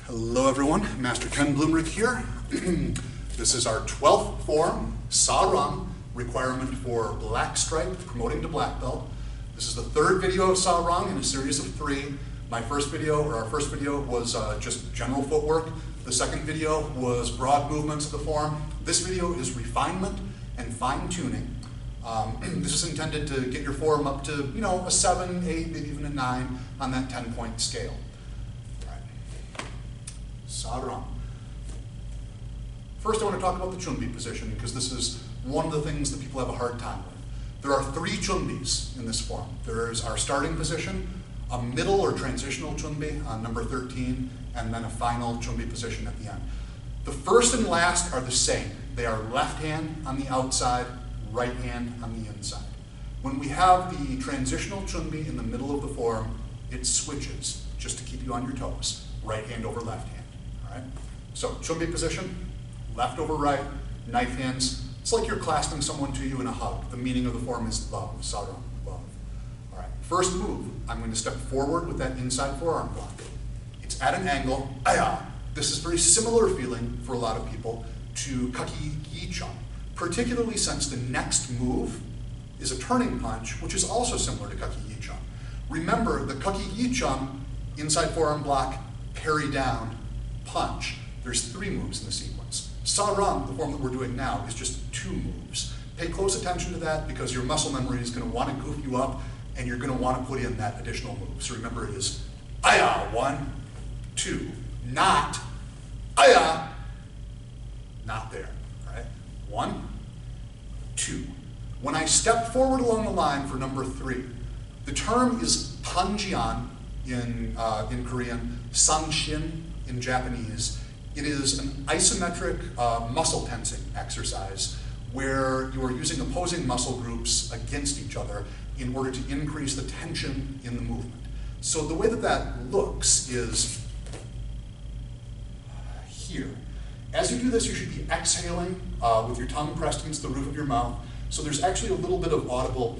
Hello everyone, Master Ken Blumrich here. This is our 12th form, Sa-Rung, requirement for black stripe, promoting to black belt. This is the third video of Sa-Rung in a series of 3. Our first video was just general footwork. The second video was broad movements of the form. This video is refinement and fine-tuning. This is intended to get your form up to, a 7, 8, maybe even a 9 on that 10-point scale. Sa-Rung. First, I want to talk about the chunbi position because this is one of the things that people have a hard time with. There are 3 chunbis in this form. There is our starting position, a middle or transitional chunbi on number 13, and then a final chunbi position at the end. The first and last are the same. They are left hand on the outside, right hand on the inside. When we have the transitional chunbi in the middle of the form, it switches just to keep you on your toes. Right hand over left hand. All right? So chunbi position, left over right, knife hands. It's like you're clasping someone to you in a hug. The meaning of the form is love, Sa-Rung, love. All right, first move, I'm going to step forward with that inside forearm block. It's at an angle, aya. This is very similar feeling for a lot of people to kaki yi-chun, particularly since the next move is a turning punch, which is also similar to kaki yi-chun. Remember, the kaki yi-chun, inside forearm block, parry down, punch. There's 3 moves in the sequence. Sa-Rung, the form that we're doing now, is just 2 moves. Pay close attention to that because your muscle memory is going to want to goof you up and you're going to want to put in that additional move. So remember it is aya, 1, 2, not aya, not there. All right? 1, 2. When I step forward along the line for number 3, the term is panjian in Korean, sanshin in Japanese. It is an isometric muscle tensing exercise where you are using opposing muscle groups against each other in order to increase the tension in the movement. So the way that that looks is here. As you do this, you should be exhaling with your tongue pressed against the roof of your mouth. So there's actually a little bit of audible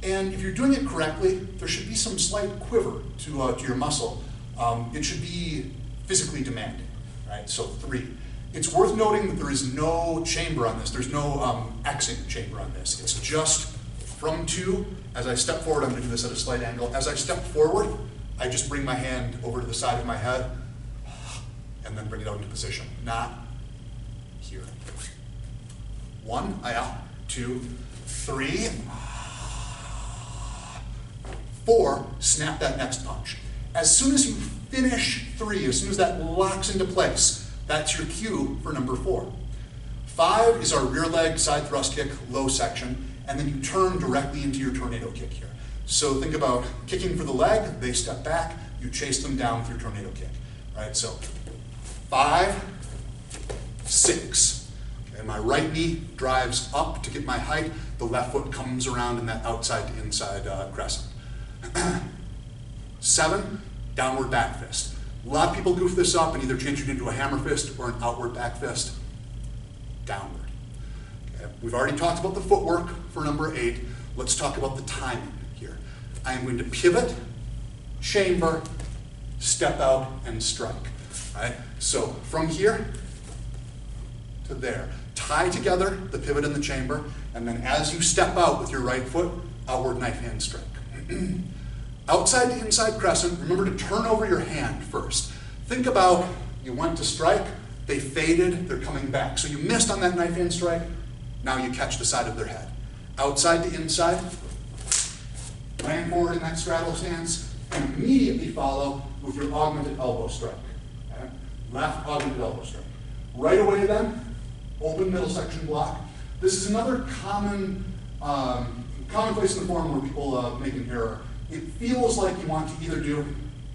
and if you're doing it correctly, there should be some slight quiver to your muscle. It should be physically demanding, right? So 3. It's worth noting that there is no chamber on this. There's no Xing chamber on this. It's just from 2. As I step forward, I'm going to do this at a slight angle. As I step forward, I just bring my hand over to the side of my head and then bring it out into position, not here. 1, aya, 2, 3. 4, snap that next punch. As soon as you finish 3, as soon as that locks into place, that's your cue for number 4. 5 is our rear leg side thrust kick, low section, and then you turn directly into your tornado kick here. So think about kicking for the leg, they step back, you chase them down with your tornado kick. Right? So 5, 6. Okay, my right knee drives up to get my height, the left foot comes around in that outside to inside crescent. 7, downward back fist. A lot of people goof this up and either change it into a hammer fist or an outward back fist. Downward. Okay. We've already talked about the footwork for number 8. Let's talk about the timing here. I am going to pivot, chamber, step out, and strike. Right? So from here to there. Tie together the pivot and the chamber, and then as you step out with your right foot, outward knife hand strike. Outside to inside crescent, remember to turn over your hand first. Think about, you went to strike, they faded, they're coming back. So you missed on that knife hand strike, now you catch the side of their head. Outside to inside, ran forward in that straddle stance, and immediately follow with your augmented elbow strike. Okay? Left augmented elbow strike. Right away then, open middle section block. This is another common place in the form where people make an error. It feels like you want to either do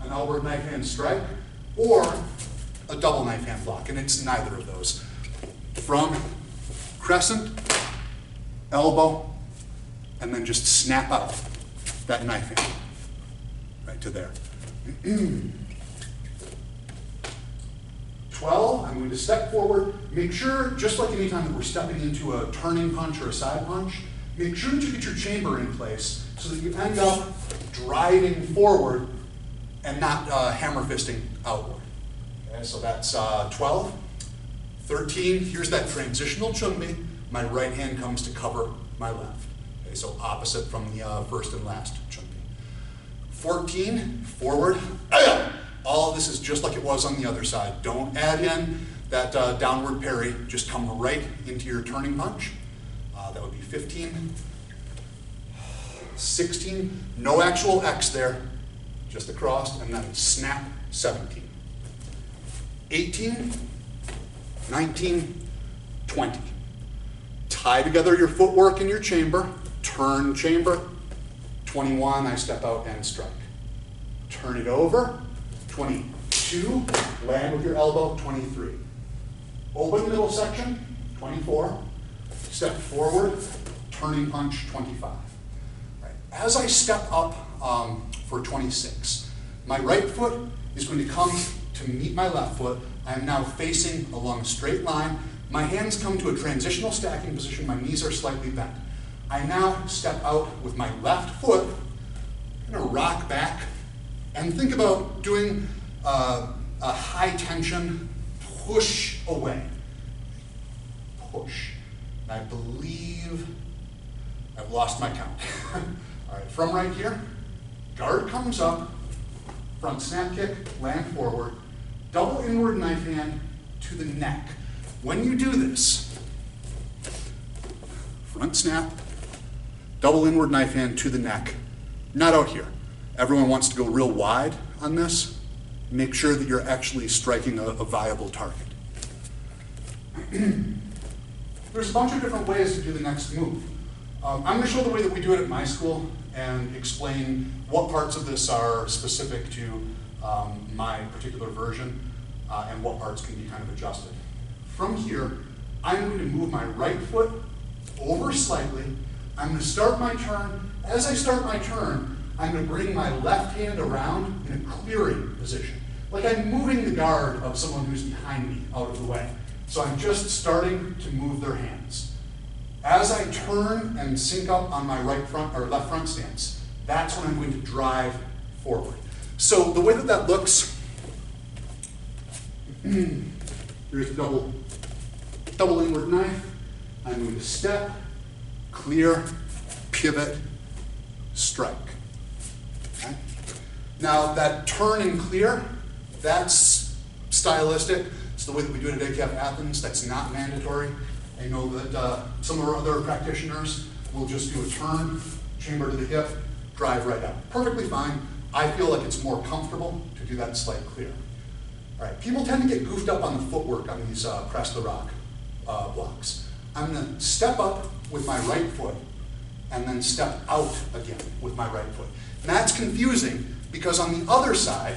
an outward knife hand strike or a double knife hand block, and it's neither of those. From crescent, elbow, and then just snap out that knife hand right to there. 12, I'm going to step forward. Make sure, just like any time that we're stepping into a turning punch or a side punch, make sure that you get your chamber in place so that you end up driving forward and not hammer fisting outward. Okay, so that's 12. 13, here's that transitional chunbi. My right hand comes to cover my left. Okay, so opposite from the first and last chunbi. 14, forward. All of this is just like it was on the other side. Don't add in that downward parry. Just come right into your turning punch. That would be 15. 16, no actual X there, just across, and then snap, 17. 18, 19, 20. Tie together your footwork in your chamber, turn chamber. 21, I step out and strike. Turn it over. 22, land with your elbow. 23. Open middle section. 24. Step forward, turning punch. 25. Right. As I step up for 26, my right foot is going to come to meet my left foot. I am now facing along a straight line. My hands come to a transitional stacking position. My knees are slightly bent. I now step out with my left foot, I'm going to rock back, and think about doing a high tension push away. Push. And I believe I've lost my count. All right, from right here, guard comes up, front snap kick, land forward, double inward knife hand to the neck. When you do this, front snap, double inward knife hand to the neck, not out here. Everyone wants to go real wide on this. Make sure that you're actually striking a viable target. There's a bunch of different ways to do the next move. I'm going to show the way that we do it at my school and explain what parts of this are specific to my particular version and what parts can be kind of adjusted. From here, I'm going to move my right foot over slightly. I'm going to start my turn. As I start my turn, I'm going to bring my left hand around in a clearing position. Like I'm moving the guard of someone who's behind me out of the way. So I'm just starting to move their hands. As I turn and sync up on my right front or left front stance, that's when I'm going to drive forward. So the way that that looks, here's a double inward knife. I'm going to step, clear, pivot, strike. Okay? Now that turn and clear, that's stylistic. It's the way that we do it at ACAP Athens. That's not mandatory. I know that some of our other practitioners will just do a turn, chamber to the hip, drive right out. Perfectly fine. I feel like it's more comfortable to do that slight clear. All right, people tend to get goofed up on the footwork on these press the rock blocks. I'm going to step up with my right foot and then step out again with my right foot. And that's confusing because on the other side,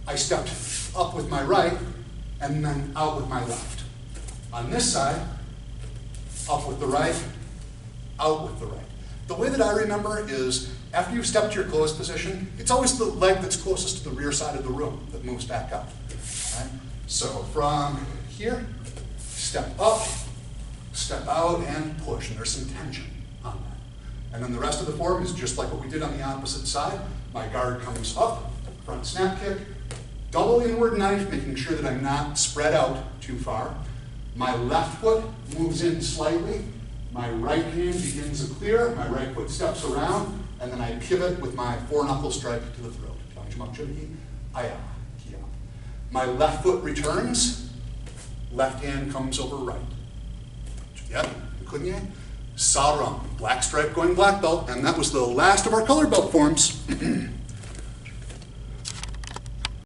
I stepped up with my right and then out with my left. On this side, up with the right, out with the right. The way that I remember is after you've stepped to your closed position, it's always the leg that's closest to the rear side of the room that moves back up. Right? So from here, step up, step out, and push. And there's some tension on that. And then the rest of the form is just like what we did on the opposite side. My guard comes up, front snap kick, double inward knife, making sure that I'm not spread out too far. My left foot moves in slightly. My right hand begins a clear. My right foot steps around, and then I pivot with my four-knuckle strike to the throat. My left foot returns. Left hand comes over right. Yep, couldn't Sarang, black stripe going black belt, and that was the last of our color belt forms.